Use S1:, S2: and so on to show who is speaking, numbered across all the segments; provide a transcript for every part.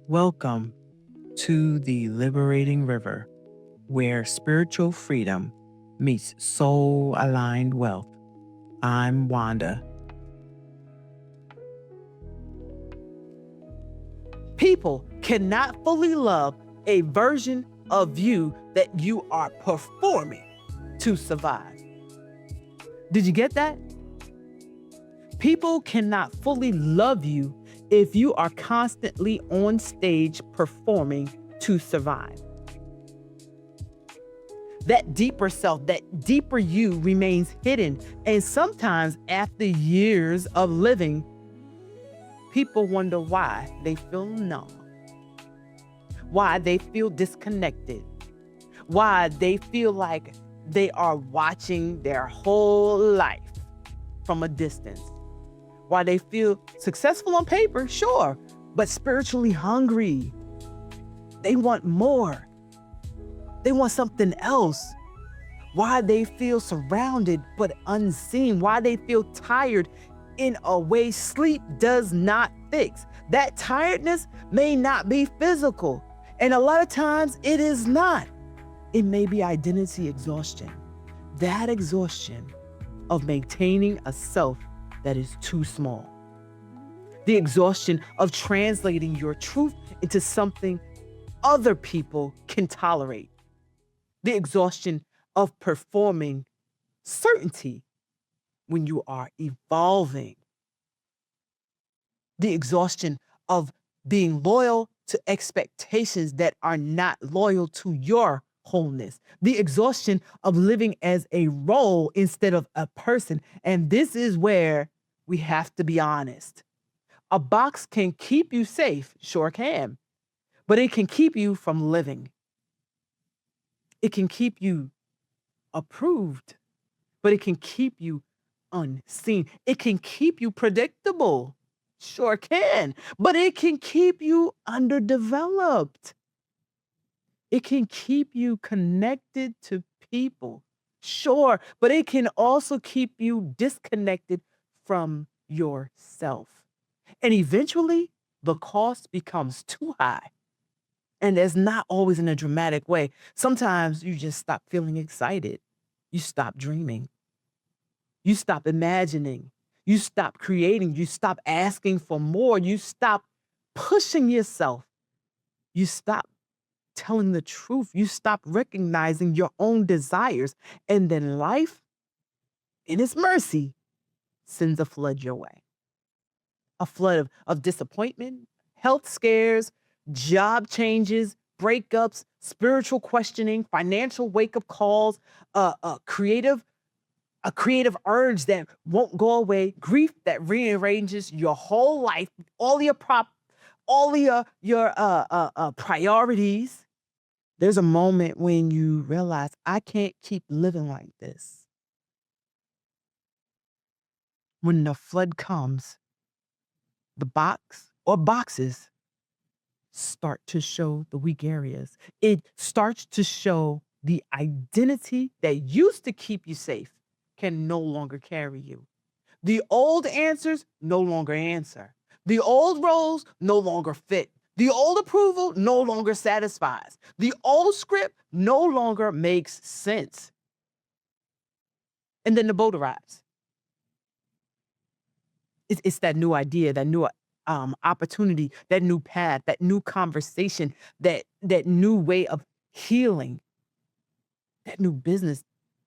S1: Welcome to the Liberating River, where spiritual freedom meets soul aligned wealth. I'm Wanda.
S2: People cannot fully love a version of you that you are performing to survive. Did you get that? People cannot fully love you if you are constantly on stage performing to survive. That deeper self, that deeper you remains hidden. And sometimes after years of living, people wonder why they feel numb, why they feel disconnected, why they feel like they are watching their whole life from a distance, why they feel successful on paper, sure, but spiritually hungry. They want more. They want something else. Why they feel surrounded but unseen, why they feel tired in a way sleep does not fix. That tiredness may not be physical, and a lot of times it is not. It may be identity exhaustion. That exhaustion of maintaining a self that is too small. The exhaustion of translating your truth into something other people can tolerate. The exhaustion of performing certainty when you are evolving. The exhaustion of being loyal to expectations that are not loyal to your wholeness. The exhaustion of living as a role instead of a person. And this is where we have to be honest. A box can keep you safe, sure can, but it can keep you from living. It can keep you approved, but it can keep you unseen. It can keep you predictable. Sure can, but it can keep you underdeveloped. It can keep you connected to people. Sure, but it can also keep you disconnected from yourself. And eventually, the cost becomes too high. And it's not always in a dramatic way. Sometimes you just stop feeling excited. You stop dreaming. You stop imagining. You stop creating. You stop asking for more. You stop pushing yourself. You stop telling the truth. You stop recognizing your own desires. And then life, in its mercy, sends a flood your way. A flood of disappointment, health scares, job changes, breakups, spiritual questioning, financial wake-up calls, a creative urge that won't go away, grief that rearranges your whole life, all your priorities. There's a moment when you realize I can't keep living like this. When the flood comes, the box or boxes start to show the weak areas. It starts to show the identity that used to keep you safe can no longer carry you. The old answers no longer answer. The old roles no longer fit. The old approval no longer satisfies. The old script no longer makes sense. And then the boat arrives. It's that new idea, that new opportunity, that new path, that new conversation, that new way of healing, that new business,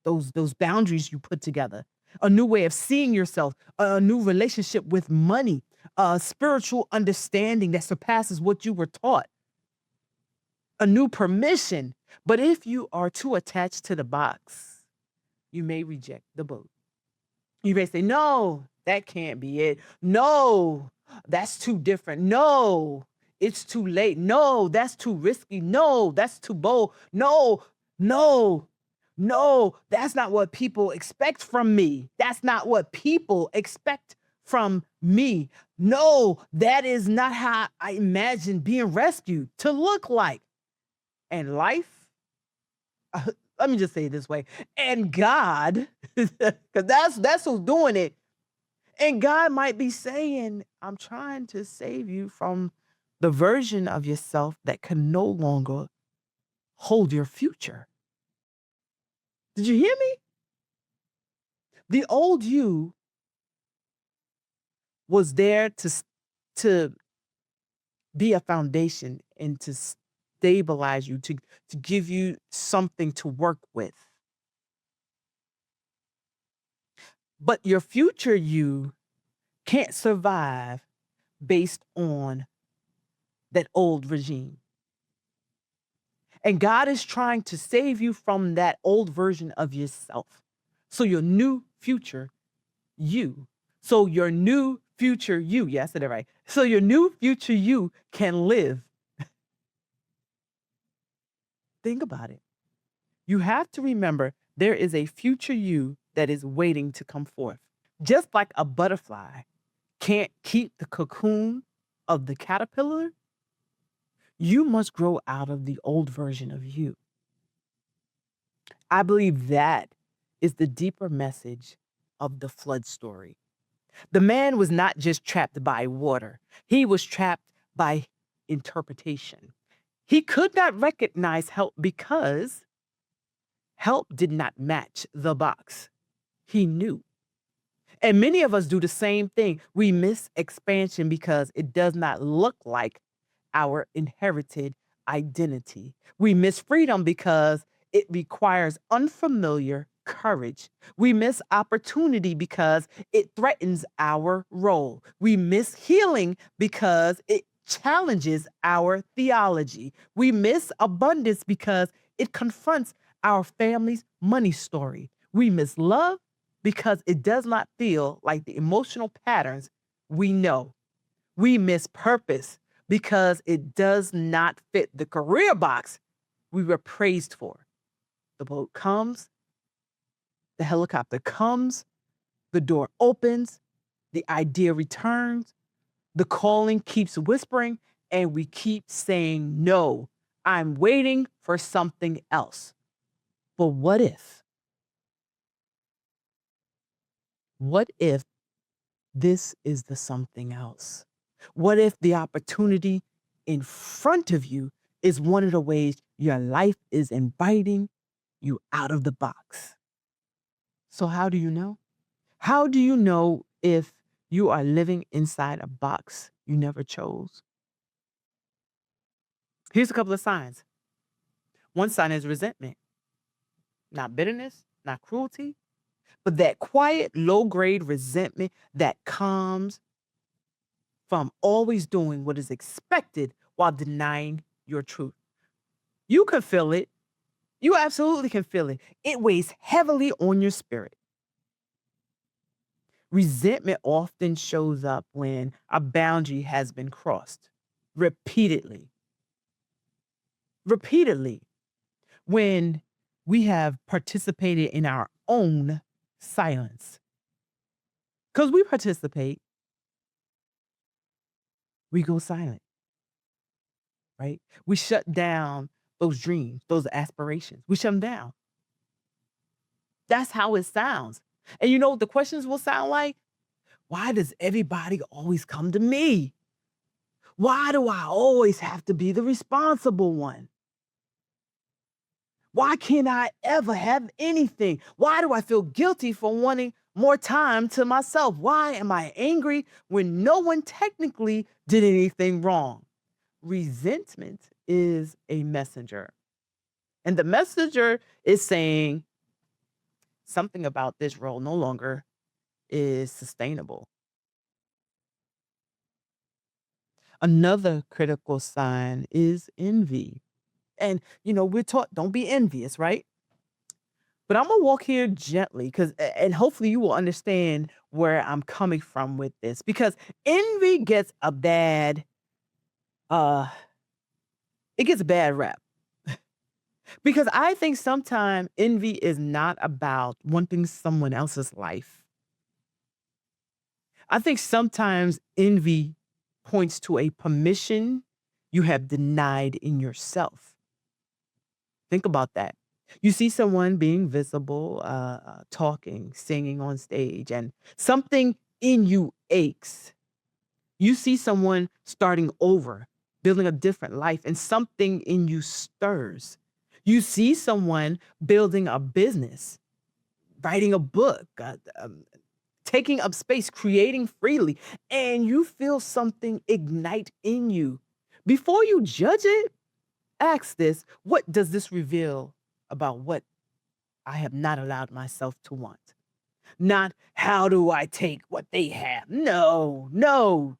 S2: those boundaries you put together, a new way of seeing yourself, a new relationship with money, a spiritual understanding that surpasses what you were taught, a new permission. But if you are too attached to the box, you may reject the boat. You may say, no, that can't be it. No, that's too different. No, it's too late. No, that's too risky. No, that's too bold. No, no, no, that's not what people expect from me. That's not what people expect from me. No, that is not how I imagine being rescued to look like. And life, let me just say it this way, and God, because that's who's doing it. And God might be saying, I'm trying to save you from the version of yourself that can no longer hold your future. Did you hear me? The old you was there to be a foundation and to stabilize you, to give you something to work with. But your future you can't survive based on that old regime. And God is trying to save you from that old version of yourself. So your new future you. So your new future you, yeah, I said it right. So your new future you can live. Think about it. You have to remember there is a future you that is waiting to come forth. Just like a butterfly can't keep the cocoon of the caterpillar, you must grow out of the old version of you. I believe that is the deeper message of the flood story. The man was not just trapped by water, he was trapped by interpretation. He could not recognize help because help did not match the box he knew. And many of us do the same thing. We miss expansion because it does not look like our inherited identity. We miss freedom because it requires unfamiliar courage. We miss opportunity because it threatens our role. We miss healing because it challenges our theology. We miss abundance because it confronts our family's money story. We miss love because it does not feel like the emotional patterns we know. We miss purpose because it does not fit the career box we were praised for. The boat comes, the helicopter comes, the door opens, the idea returns, the calling keeps whispering, and we keep saying, no, I'm waiting for something else. But what if? What if this is the something else? What if the opportunity in front of you is one of the ways your life is inviting you out of the box? So, how do you know? How do you know if you are living inside a box you never chose? Here's a couple of signs. One sign is resentment, not bitterness, not cruelty, but that quiet, low grade resentment that comes from always doing what is expected while denying your truth. You can feel it. You absolutely can feel it. It weighs heavily on your spirit. Resentment often shows up when a boundary has been crossed repeatedly. Repeatedly, when we have participated in our own silence. Because we participate, we go silent, right? We shut down those dreams, those aspirations. We shut them down. That's how it sounds. And you know what the questions will sound like? Why does everybody always come to me? Why do I always have to be the responsible one? Why can't I ever have anything? Why do I feel guilty for wanting more time to myself? Why am I angry when no one technically did anything wrong? Resentment is a messenger. And the messenger is saying something about this role no longer is sustainable. Another critical sign is envy. And, we're taught don't be envious, right? But I'm gonna walk here gently because, and hopefully you will understand where I'm coming from with this because envy gets a uh, it gets a bad rap because I think sometimes envy is not about wanting someone else's life. I think sometimes envy points to a permission you have denied in yourself. Think about that. You see someone being visible, talking, singing on stage, and something in you aches. You see someone starting over, building a different life, and something in you stirs. You see someone building a business, writing a book, taking up space, creating freely, and you feel something ignite in you. Before you judge it, ask this: what does this reveal about what I have not allowed myself to want? Not how do I take what they have? No, no,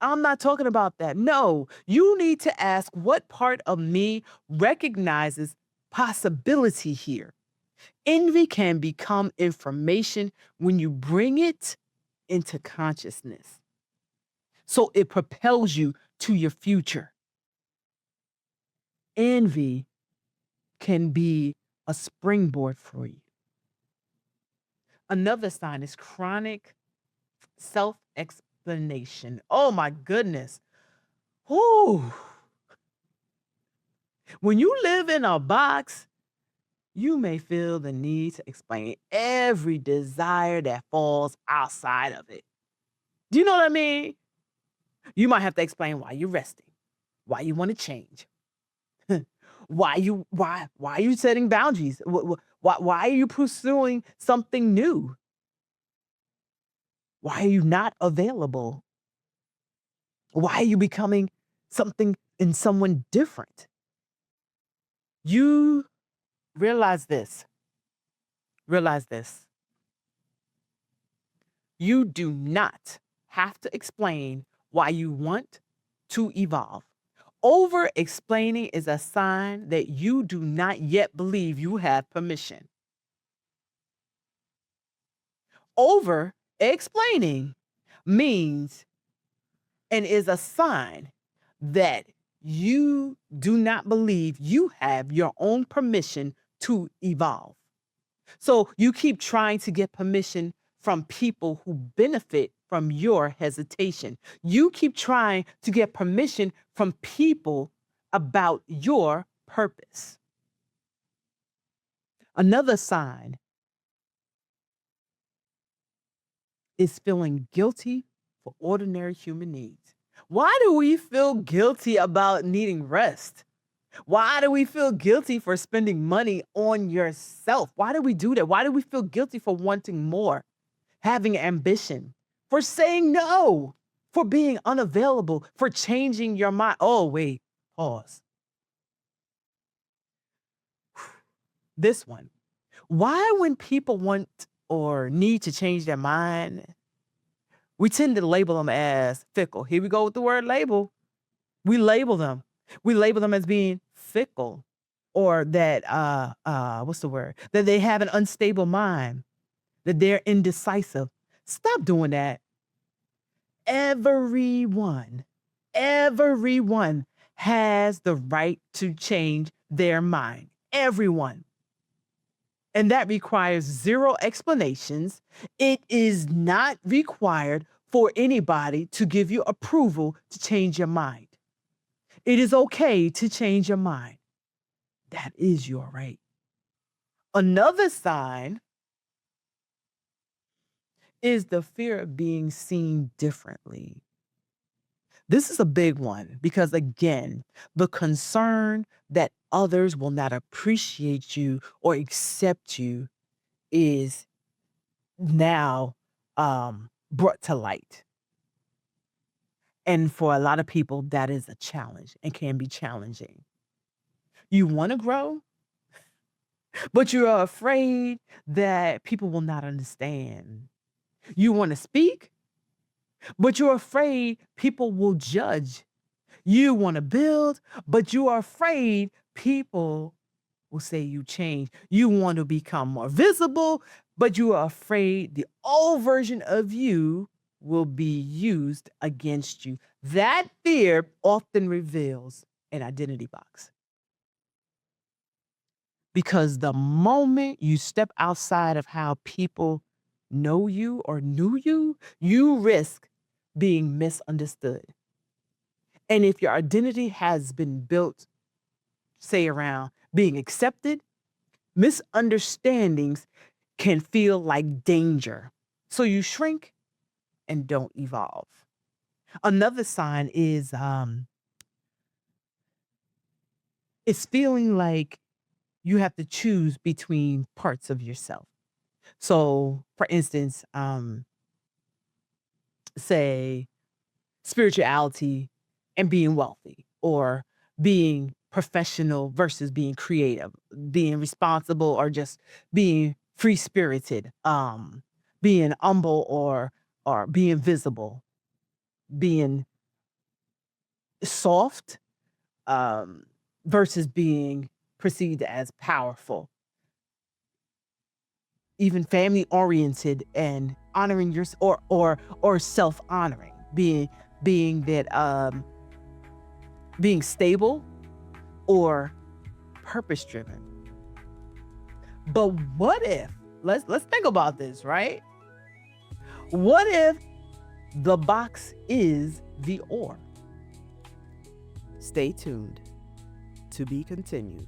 S2: I'm not talking about that. No, you need to ask what part of me recognizes possibility here. Envy can become information when you bring it into consciousness. So it propels you to your future. Envy can be a springboard for you. Another sign is chronic self explanation. Oh my goodness. Whew. When you live in a box, you may feel the need to explain every desire that falls outside of it. Do you know what I mean? You might have to explain why you're resting, why you want to change, why are you setting boundaries, why are you pursuing something new, why are you not available, why are you becoming something in someone different. You realize this, realize this. You do not have to explain why you want to evolve. Over explaining is a sign that you do not yet believe you have permission. Over explaining means and is a sign that you do not believe you have your own permission to evolve. So you keep trying to get permission from people who benefit from your hesitation. You keep trying to get permission from people about your purpose. Another sign is feeling guilty for ordinary human needs. Why do we feel guilty about needing rest? Why do we feel guilty for spending money on yourself? Why do we do that? Why do we feel guilty for wanting more, having ambition, for saying no, for being unavailable, for changing your mind? Oh, wait, pause. This one. Why, when people want or need to change their mind, we tend to label them as fickle. Here we go with the word label. We label them. We label them as being fickle, or that what's the word? That they have an unstable mind, that they're indecisive. Stop doing that. Everyone, everyone has the right to change their mind. Everyone. And that requires zero explanations. It is not required for anybody to give you approval to change your mind. It is okay to change your mind. That is your right. Another sign is the fear of being seen differently. This is a big one because, again, the concern that others will not appreciate you or accept you is now brought to light. And for a lot of people, that is a challenge and can be challenging. You want to grow, but you are afraid that people will not understand. You want to speak, but you're afraid people will judge. You want to build, but you are afraid people will say you change. You want to become more visible, but you are afraid the old version of you will be used against you. That fear often reveals an identity box. Because the moment you step outside of how people know you or knew you, you risk being misunderstood. And if your identity has been built, say, around being accepted, misunderstandings can feel like danger. So you shrink and don't evolve. Another sign is it's feeling like you have to choose between parts of yourself. So, for instance, say spirituality and being wealthy, or being professional versus being creative, being responsible or just being free spirited, being humble or being visible, being soft, um, versus being perceived as powerful, even family oriented and honoring your or self honoring, being that being stable or purpose driven. But what if, let's think about this, right? What if the box is the or? Stay tuned. To be continued.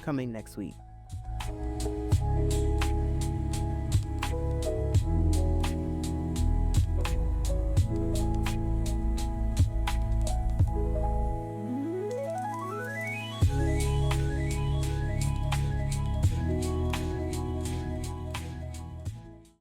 S2: Coming next week.